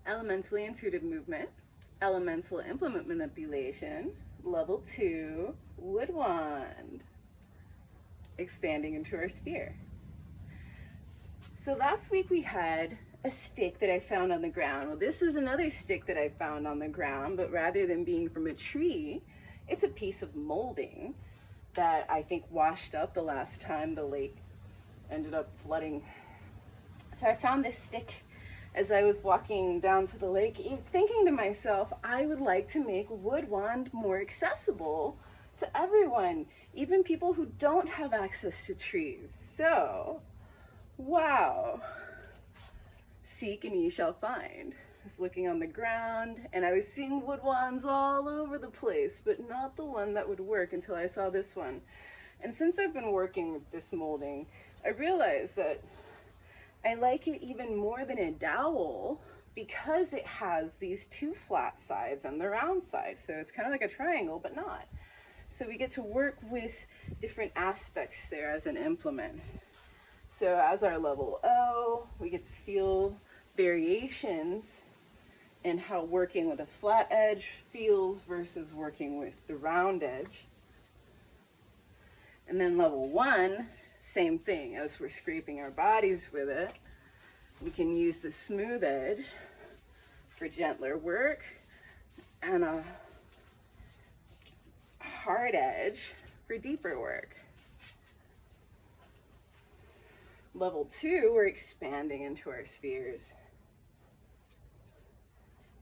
elementally intuitive movement, elemental implement manipulation, level 2, wood wand, expanding into our sphere. So last week we had a stick that I found on the ground. Well, this is another stick that I found on the ground, but rather than being from a tree, it's a piece of molding that I think washed up the last time the lake ended up flooding. So I found this stick as I was walking down to the lake, thinking to myself, I would like to make wood wand more accessible to everyone, even people who don't have access to trees. So, wow, seek and ye shall find. I was looking on the ground and I was seeing wood wands all over the place, but not the one that would work until I saw this one. And since I've been working with this molding, I realized that I like it even more than a dowel because it has these two flat sides and the round side. So it's kind of like a triangle, but not. So we get to work with different aspects there as an implement. So as our level O, we get to feel variations in how working with a flat edge feels versus working with the round edge. And then level 1, same thing, as we're scraping our bodies with it, we can use the smooth edge for gentler work and a hard edge for deeper work. Level 2, we're expanding into our spheres.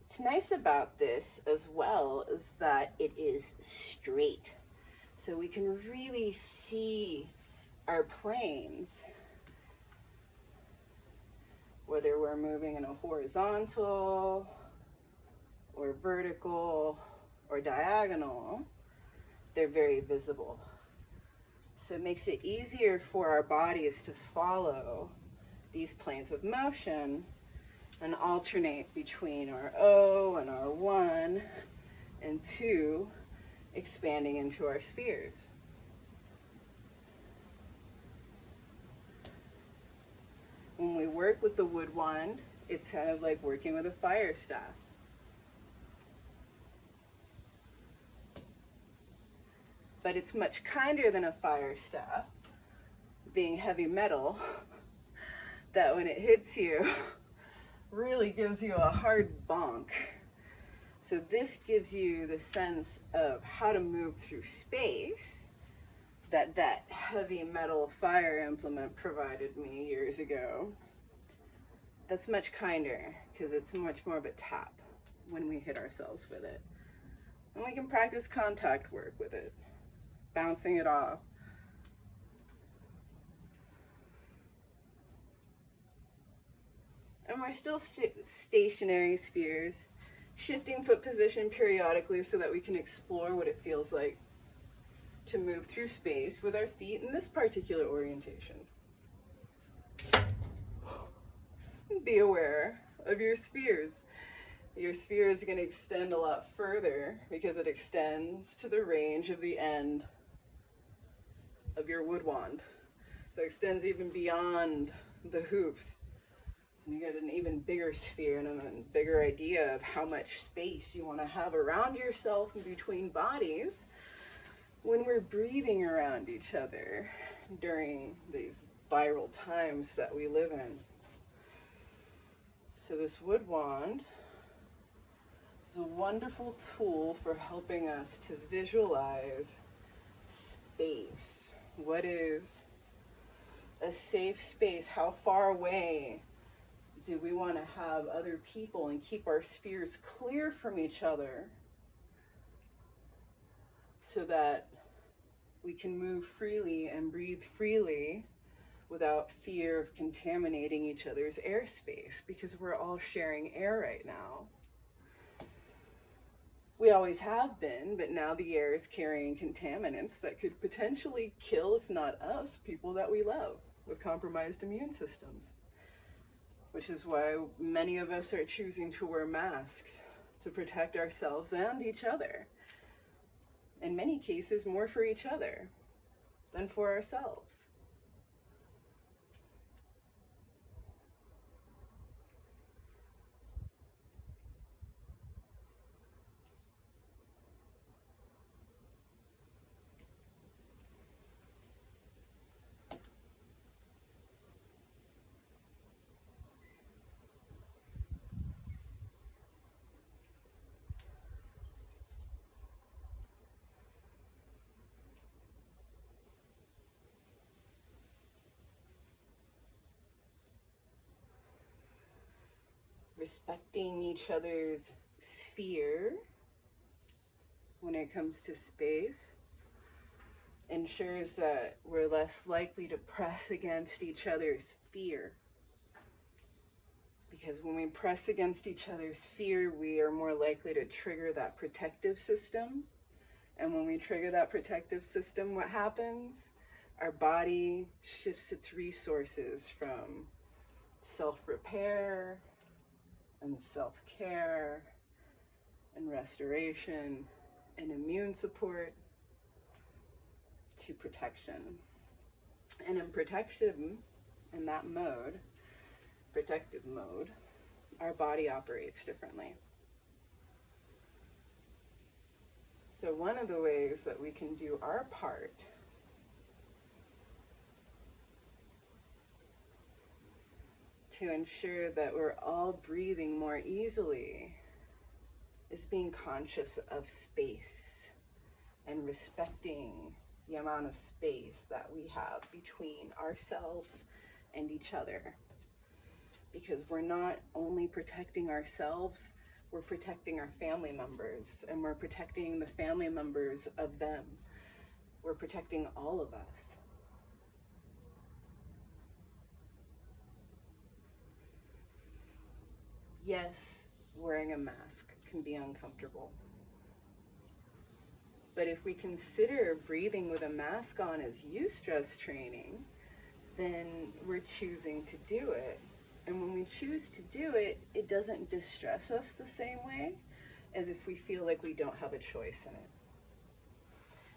What's nice about this as well is that it is straight. So we can really see our planes, whether we're moving in a horizontal or vertical or diagonal, they're very visible. So it makes it easier for our bodies to follow these planes of motion and alternate between our O and our 1 and 2, expanding into our spheres. When we work with the wood wand, it's kind of like working with a fire staff. But it's much kinder than a fire staff, being heavy metal, that when it hits you, really gives you a hard bonk. So this gives you the sense of how to move through space that heavy metal fire implement provided me years ago. That's much kinder because it's much more of a tap when we hit ourselves with it. And we can practice contact work with it, bouncing it off. And we're still stationary spheres, shifting foot position periodically so that we can explore what it feels like to move through space with our feet in this particular orientation. Be aware of your spheres. Your sphere is going to extend a lot further because it extends to the range of the end of your wood wand. So it extends even beyond the hoops. And you get an even bigger sphere and a bigger idea of how much space you want to have around yourself and between bodies when we're breathing around each other during these viral times that we live in. So this wood wand is a wonderful tool for helping us to visualize space. What is a safe space? How far away do we want to have other people and keep our spheres clear from each other so that we can move freely and breathe freely without fear of contaminating each other's airspace, because we're all sharing air right now. We always have been, but now the air is carrying contaminants that could potentially kill, if not us, people that we love with compromised immune systems, which is why many of us are choosing to wear masks to protect ourselves and each other. In many cases, more for each other than for ourselves. respecting each other's sphere when it comes to space ensures that we're less likely to press against each other's fear. Because when we press against each other's fear, we are more likely to trigger that protective system. And when we trigger that protective system, what happens? Our body shifts its resources from self-repair and self-care and restoration and immune support to protection. And in protection, in that mode, protective mode, our body operates differently. So one of the ways that we can do our part to ensure that we're all breathing more easily is being conscious of space and respecting the amount of space that we have between ourselves and each other. Because we're not only protecting ourselves, we're protecting our family members, and we're protecting the family members of them. We're protecting all of us. Yes, wearing a mask can be uncomfortable. But if we consider breathing with a mask on as eustress training, then we're choosing to do it. And when we choose to do it, it doesn't distress us the same way as if we feel like we don't have a choice in it.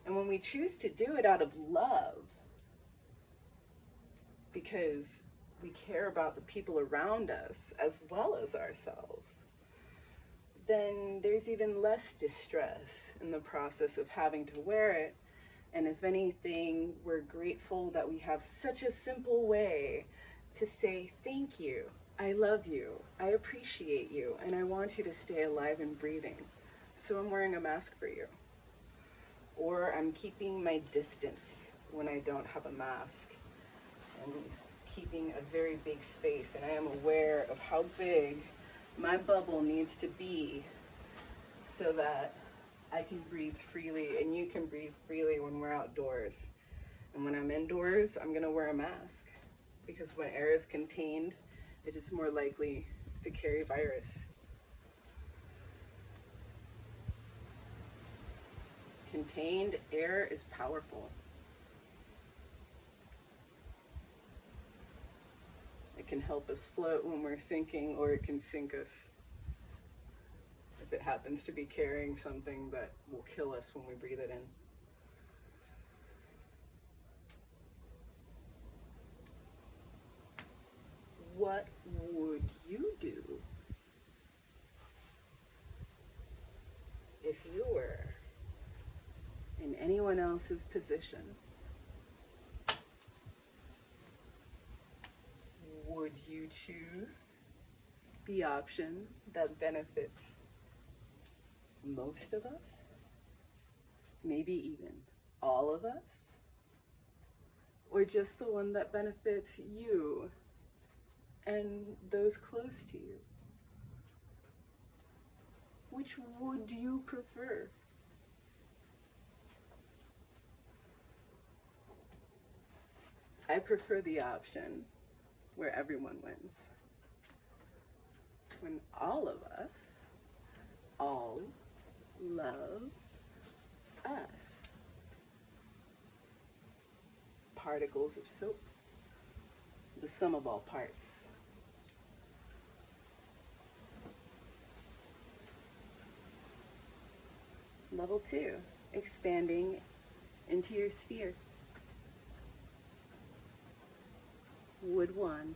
And when we choose to do it out of love, because we care about the people around us as well as ourselves, then there's even less distress in the process of having to wear it. And if anything, we're grateful that we have such a simple way to say, thank you, I love you, I appreciate you, and I want you to stay alive and breathing. So I'm wearing a mask for you. Or I'm keeping my distance when I don't have a mask, and keeping a very big space, and I am aware of how big my bubble needs to be so that I can breathe freely and you can breathe freely when we're outdoors. And when I'm indoors, I'm gonna wear a mask, because when air is contained, it is more likely to carry virus. Contained air is powerful. It can help us float when we're sinking, or it can sink us if it happens to be carrying something that will kill us when we breathe it in. What would you do if you were in anyone else's position? Would you choose the option that benefits most of us? Maybe even all of us? Or just the one that benefits you and those close to you? Which would you prefer? I prefer the option where everyone wins. When all of us all love us. Particles of soap, the sum of all parts. Level 2, expanding into your sphere. Wood wand.